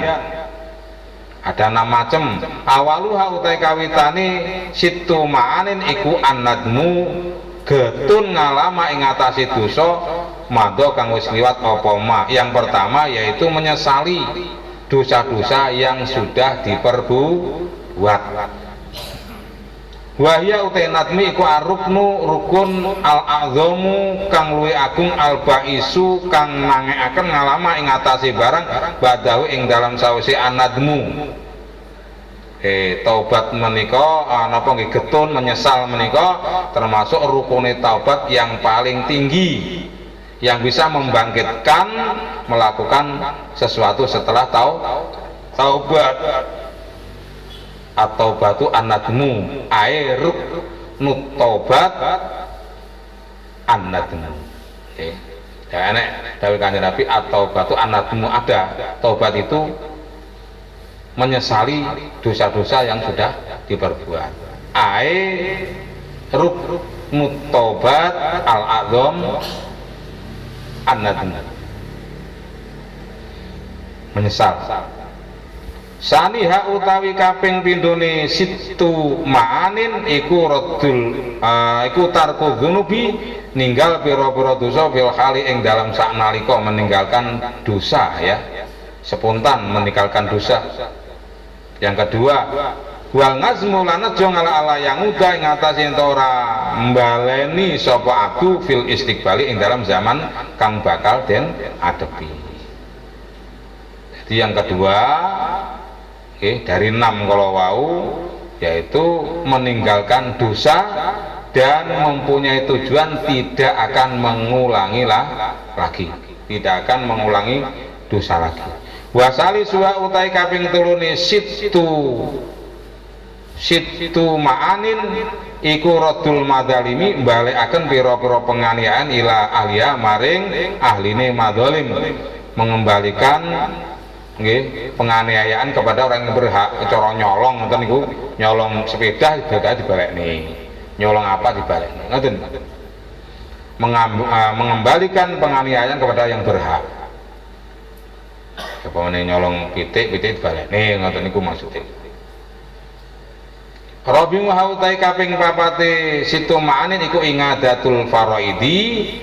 Ada 6 macem. Awaluha utai kawitane situ ma'anin iku annadmu getun ngalama ing atase dosa mado kang wis liwat apa ma. Yang pertama yaitu menyesali dosa-dosa yang sudah diperbuat. Wahya utai nadmi iku aruknu rukun al-azamu kang luwih agung al-baisu kang nangekaken ngalama ing atase barang badahu ing dalam sawise anadmu. Taubat menika napa nggih getun menyesal menika termasuk rukune taubat yang paling tinggi yang bisa membangkitkan melakukan sesuatu setelah taubat. Atau batu anadmu airuk nutobat anadmu. Ya enek dawuh Kanjeng Nabi atau batu anadmu ada. Taubat itu menyesali dosa-dosa yang sudah diperbuat. Airuk nutobat al-azam anadmu, menyesal. Saniha utawi kaping pindhone situ ma'anin iku radul iku tarku dzunubi ninggal pira-pira dosa fil khali ing dalam saknalika meninggalkan dosa ya, spontan meninggalkan dosa. Yang kedua wal ngazmu lan aja ngala-ala yang udah ing atase ora mbaleni sapa aku fil istiqbali ing dalam zaman kang bakal den adepi. Jadi yang kedua dari 6 kalau wau yaitu meninggalkan dosa dan mempunyai tujuan tidak akan mengulangi lagi, tidak akan mengulangi dosa lagi. Wasali suwa utai kaping telune situ ma'anin iku radul madzalimi balekaken pira-pira penganiayaan ila ahliya maring ahline madzalim, mengembalikan penganiayaan kepada orang yang berhak. Cara nyolong ngoten niku, nyolong sepeda dibalekne, nyolong apa dibalekne ngoten. Mengembalikan penganiayaan kepada yang berhak. Kepamane nyolong pitik dibalekne ngoten niku maksudnya. Rabi muhautai kaping papate situ ma'anin iku ingadatul faraidi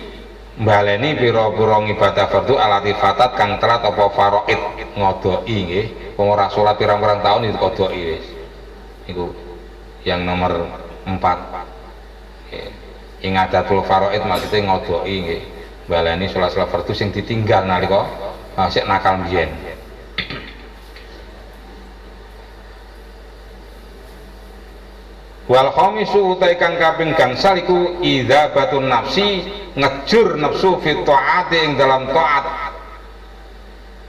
mbaleni pira-pira ibadah fardu alati fatat kang telat apa faraid ngodoki nggih. Wong ora salat pirang-pirang tahun itu kodoki wis. Iku yang nomor 4. Ingadatul faraid maksudnya ngodoki nggih. Mbaleni salat-salat fardu sing ditinggal nalika sik nakal mbiyen. Wal khamisu utai kang kaping gangsal iku idzabatun nafsi ngejur nafsu fi taati ing dalam taat.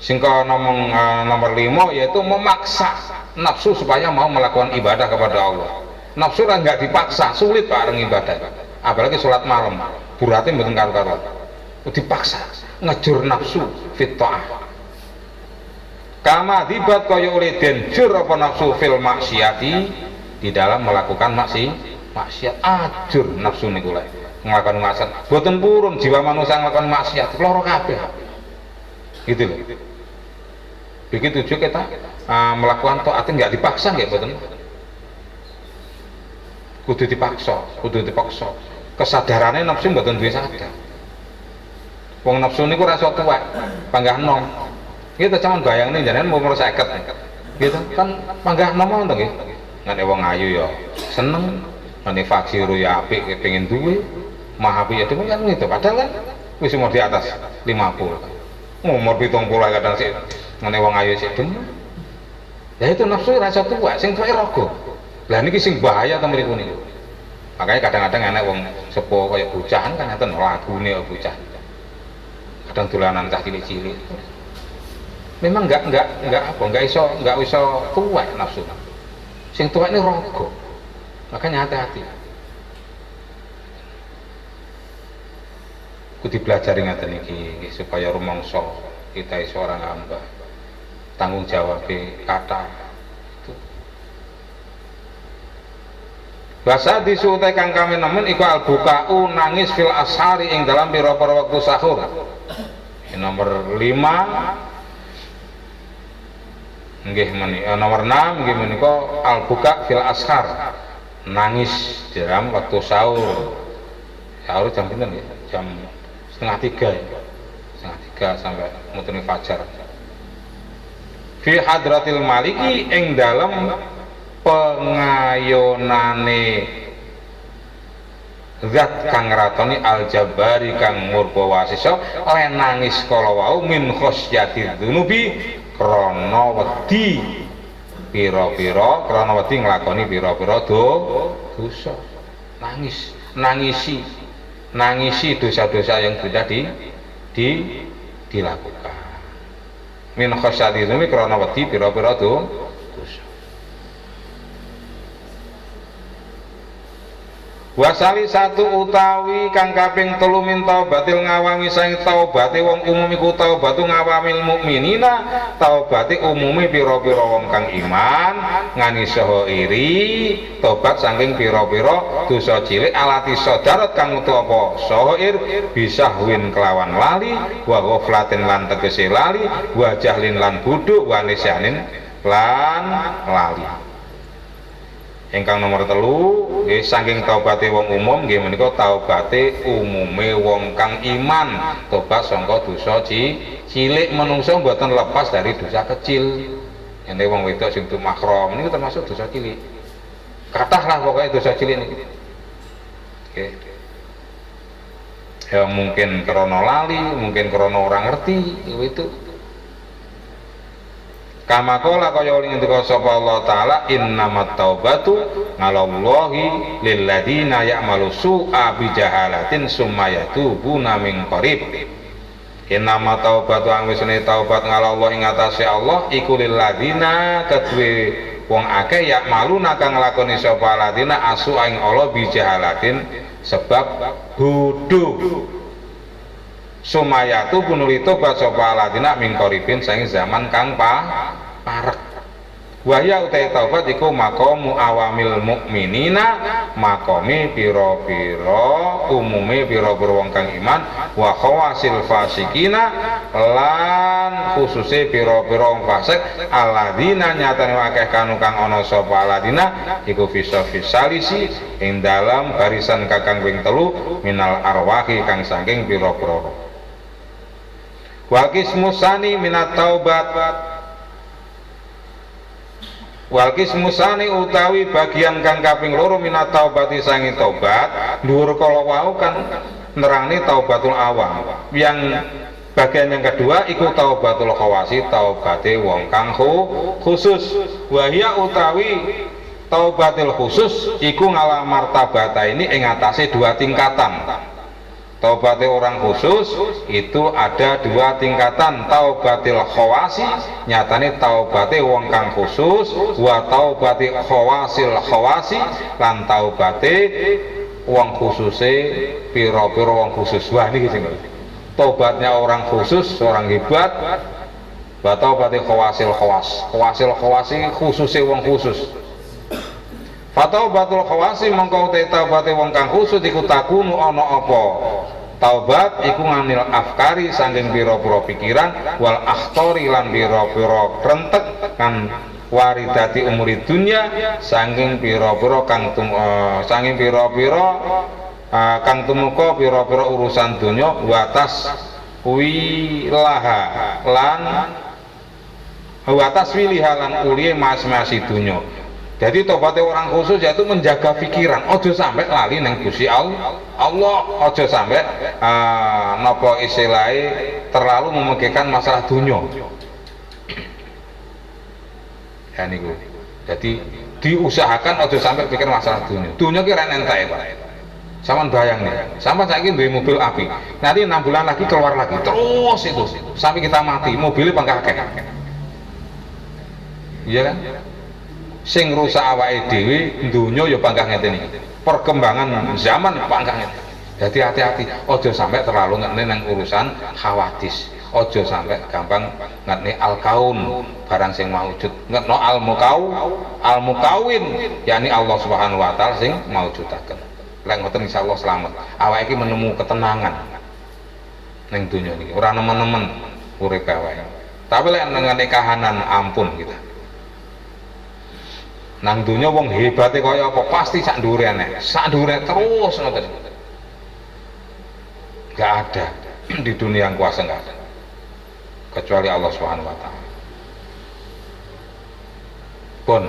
Sing nomor 5 yaitu memaksa nafsu supaya mau melakukan ibadah kepada Allah. Nafsu lah nggak dipaksa, sulit bareng ibadah. Apalagi sholat malam, berarti mboten karo-karo. Dipaksa, ngejur nafsu fi taat. Kama dibat kaya oleh den jur apa nafsu fil maksiati di dalam melakukan maksiat ajur nafsu niku lek nglakukan maksiat boten purun jiwa manusia nglakukan maksiat loro kabeh gitu loh. Begitu juga kita melakukan taat enggak dipaksa nggak boten, kudu dipaksa kesadarannya nafsu boten duwe sadar. Wong nafsu niku ora iso tuwek panggah nom gitu, cuman bayangin jenengan umur 50 gitu kan panggah nom ngoten nggih. Ngene wong ayu ya seneng, ngene faksiru ya apik kepengin duwe, mah apik ya dhewe kan gitu. Padahal kan wis umur di atas 50. Umur 70 kadang sik ngene wong ayu sik demen. Ya itu nafsu ora iso tuwek, sing tuwek raga. Lah niki sing bahaya to mriku niku. Makanya kadang-kadang enek wong sepuh kaya bocah kan ngaten lagune bocah. Kadang dolanan cah cilik-cilik. Memang enggak iso tuwek nafsu. Sing tuwek ini rogo, makanya hati-hati. Kudu dipelajari ngaten iki supaya rumangsa kita iso ora ngambah tanggung jawab kata itu. Basa disutai kang kami nemen iku albukau nangis fil ashari ing dalam pira-pira waktu sahur. Nomor 5 Nggih nomor 6 nggih menika al-buka fil ashar, nangis dalam waktu sahur. Sahur jam pinten ya? Jam setengah 3 ya. Setengah 3 sampai mutune fajar. Fi hadratil maliki ing dalem pengayonane zat kang ratoni al-jabari kang murba wasisa lan nangis kala wau min khosyati dzunubi krana wedi pira-pira krana wedi nglakoni pira-pira dosa. Nangisi dosa-dosa yang sudah dilakukan. Min khosyati dzunubi krana wedi pira-pira dosa. Wasali satu utawi kang kaping 3 min taubatil ngawami saing taubate wong umum iku taubatu ngawamil mukminina, taubate umumi pira-pira wong kang iman ngani saha iri, tobat saking pira-pira dosa cilik alati sadarat kang utu apa saha ir bisa win kelawan lali wa ghaflatin lan tegese lali wa jahlin lan buduk wa nisyanin lan lali. Ingkang nomor 3 saking taubate wong umum nggih menika taubate umume wong kang iman, tobat sangka dosa cilik. Menungso mboten lepas dari dosa kecil. Ene wong wedok sing mahram niku termasuk dosa cilik. Kathah lah pokoknya dosa cilik niki. Nggih. Ya mungkin krana lali, mungkin krana ora ngerti itu. Kama qala kaya oleh ngendika sapa Allah taala innamat taubatu ngalallahi lilladzina ya'malu su'a bijahalatin summa yatubuna min qarib. Innamat taubatu angwisane taubat ngalallahi ing atase Allah iku lilladzina kedue wong akeh ya'maluna kang nglakoni sapa ladina asu ing Allah bijahalatin sebab bodho. Sumayatu punuli tobat sapa ladina min qaribin saing zaman kang parek. Wahya utai taubat iku maqamu awamil mukminina, maqami pira-pira umume pira-pira wong kang iman, wa khawasil fasikina lan khususe pira-pira wong fasik alladzina nyatane akeh kanu kang ana sapa ladina iku fisalisi ing dalam barisan kakang ping 3 minal arwahi kang saking pira-pira. Wal kismusani minat taubat, wal kismusani utawi bagian kang kaping 2 minat taubati sangi taubat dhuwur kala wau kan nerangni taubatul awam. Yang bagian yang kedua iku taubatul khawasi, taubate wong kang khusus. Wahya utawi taubatul khusus iku ngalah martabata ini ing atase 2 tingkatan. Taubatil orang khusus itu ada 2 tingkatan. Taubatil khawasi nyatane taubate wong kang khusus, wa taubatil khawasil khawasi lan taubate wong khususe pira-pira wong khusus. Wah niki sing taubatnya orang khusus, orang hebat. Wa taubatil khawasil khawasi khususe wong khusus. Fataubatul khawasi mongko te taubate wong kang khusus iku takunu ana apa? Taubat iku nganil afkari saking pira-pira pikiran wal akhtori lan pira-pira krentek kan waridati umuri dunya saking pira-pira kang saking pira-pira kang tumuka pira-pira urusan dunya watas wilaha lan watas wiliha lan uliye mas-masi dunya. Jadi tobatnya orang khusus yaitu menjaga pikiran, ojo sampai lali neng Gusti Allah, ojo sampai nopo istilahnya terlalu memikirkan masalah dunia. Ya niku. Jadi diusahakan ojo sampai pikir masalah dunia. Dunia kira entek Pak. Saman bayang nih, sama saya ini mobil api. Nanti 6 bulan lagi keluar lagi, terus itu sampai kita mati, mobilnya pangkake. Iya kan? Sing rusak awake dhewe dunya ya pangkah ngeten iki. Perkembangan zaman pangkah ngeten. Jadi hati-hati, ojo sampai terlalu ngerti nang urusan khawatis. Ojo sampai gampang ngerti al-kaun barang sing maujud. Ngerti al-mukawin, yakni Allah Subhanahu wa taala sing maujudaken. Lek ngoten insyaallah selamat. Awake iki menemu ketenangan ning dunya niki. Ora nemen-nemen urip awake. Tapi lek nengane kahanan ampun kita. Nang dunya wong hebate kaya apa pasti sak ndure enek. Sak ndure terus ngoten. Enggak ada di dunia yang kuasa, enggak ada. Kecuali Allah Subhanahu wa taala. Pun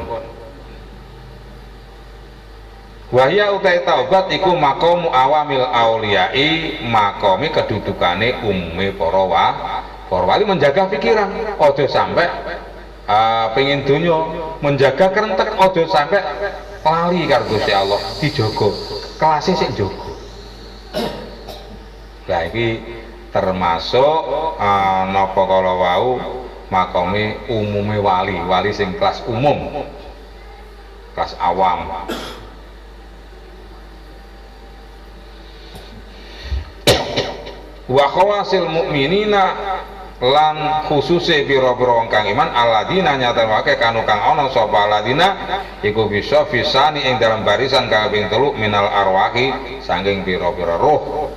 wahya utai taubat iku maqamu awamil auliyai, maqami kedudukane umume para wali menjaga pikiran, ojo sampai pengen dunya, menjaga kerentek, ojo sampai lali karo Gusti Allah, dijogo kelasnya sik jogo. Lah iki termasuk napa kala wau makome umume wali sing kelas umum, kelas awam. Wa khawasil mukminina lan khususe pira-pira wong kang iman alladzina nyatanake kanu kang ana sapa alladzina iku bisa fisani ing dalam barisan kang kaping 3 minal arwahi saking pira-pira roh.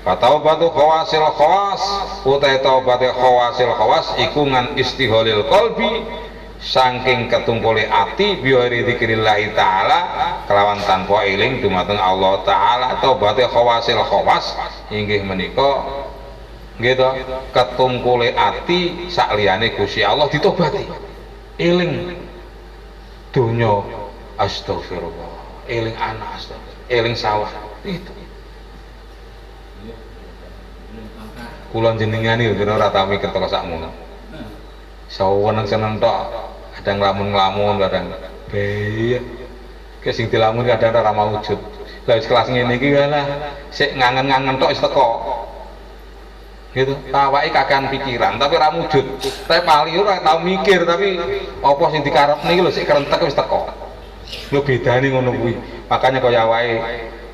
Fataubatu khawasil khawas utai taubate khawasil khawas iku ngan istiholil qalbi saking ketungkule ati biwari dzikrillahi taala kelawan tanpa eling dumateng Allah taala. Taubate khawasil khawas inggih menika nggih to ketungkule ati sakliyane Gusti Allah ditobati. Eling dunya astagfirullah, eling anak astagfirullah, eling sawah itu. Kula jenengan iki ora tau mikir teko sakmono. Seneng tok, kadang nglamun-nglamun, kadang bae. Ki sing dilamun kadang ora maujud. Lah wis kelas ngene iki lah, sik ngangen-ngangen tok wis teko. Gitu. Awake kakean pikiran tapi ora mujud. Tapi pali ora tau mikir tapi apa sing dikarepne iki lho sik kerentek wis teko. Lho bedane ngono kuwi. Makanya kaya awake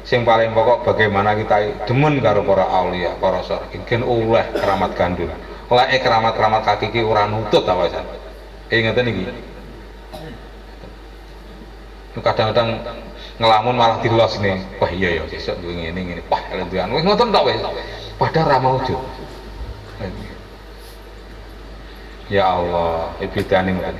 sing paling pokok bagaimana kita demen karo para aulia, para salihin, gen oleh keramat gandul. Lek keramat-keramat kaki ki ora nutut ta wae. Ngeten iki. Kadang-kadang ngelamun malah dilos nih. Wah iya ya sesuk duwe ngene. Wah lentuan. Wis ngoten tok wis. Padahal ra maujud. Ya Allah, ibadane ngoten.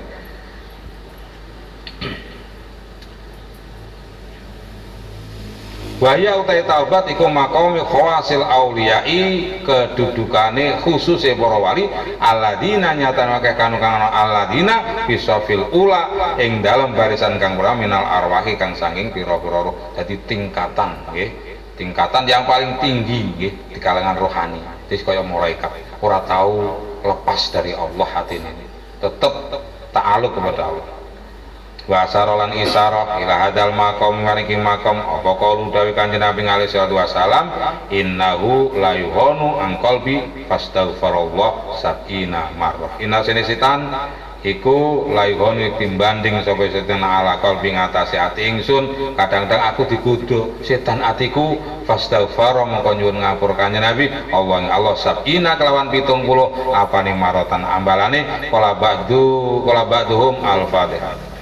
Wahya utai taubat iku maqami khawasil auliyai, kedudukane khususe para wali alladzina nyatanake kanu kang ana alladzina bisafil ula ing dalam barisan kang ora minal arwahi kang saking pira-pira roh. Dadi tingkatan nggih, tingkatan yang paling tinggi nggih di kalangan rohani. Wis kaya malaikat, ora tahu lepas dari Allah hatine. Tetep ta'aluk kepada Allah. Wa asarolan isarah ila hadal maqam ngariki maqam apa kalu dawi Kanjeng Nabi alaihi salatu wasalam innahu la yuhanu an qalbi fastaghfirullah sab'ina marrah. Inna setan iku la yuhanu timbanding sapa setan ala qalbi ngatasi ati ingsun. Kadang-kadang aku digodho setan atiku fastaghfara mongko nyuwun ngapur Kanjeng Nabi Allah sab'ina kelawan 70 apane marotan ambalane kala ba'duhum al-fatihah.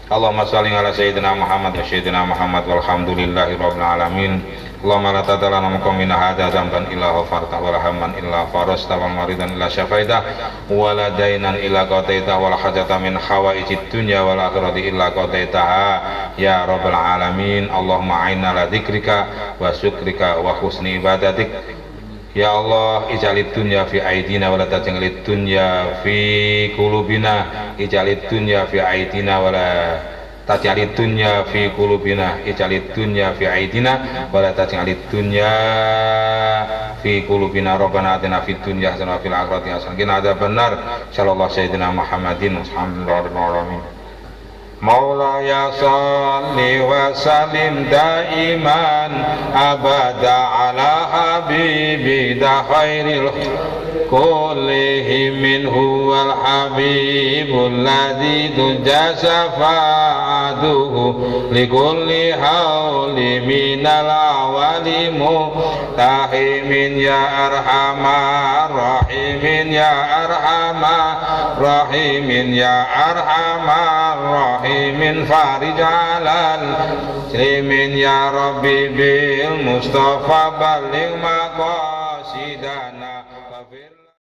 Allahumma sholli ala sayyidina Muhammad wa sayyidina Muhammad walhamdulillahi rabbil alamin. Allahumma la tadalana maqamina hadza dzamban illa ghafarta wa la hamman illa farasta wa maridan illa syafaita wa la dainan illa qadaita wa la hajata min hawaijid dunya wal akhirati illa qadaitaha ya rabbal alamin. Allahumma a'inna ala dzikrika wa syukrika wa husni ibadatik. Ya Allah, ij'alid dunya fi aidina wa la taj'alid dunya fi qulubina. Ij'alid dunya fi aidina wa la taj'alid dunya fi qulubina. Ij'alid dunya fi aidina wa la taj'alid dunya fi qulubina. Rabbana atina fid dunya hasanah wa fil akhirati hasanah wa qina adzabannar. Sallallahu sayyidina Muhammadin alhamdulillahi alamin. Maulaya salli wa salim daiman abada ala habibida khairil kullihim minhu wal habibul ladzi tuja syafa'atuhu likulli hawli minal awalimu tahimin ya arhamar rahimin ya arhamar rahimin ya arhamar rahimin farij alal muslimin ya rabbi bil mustafa balligh maqasidana.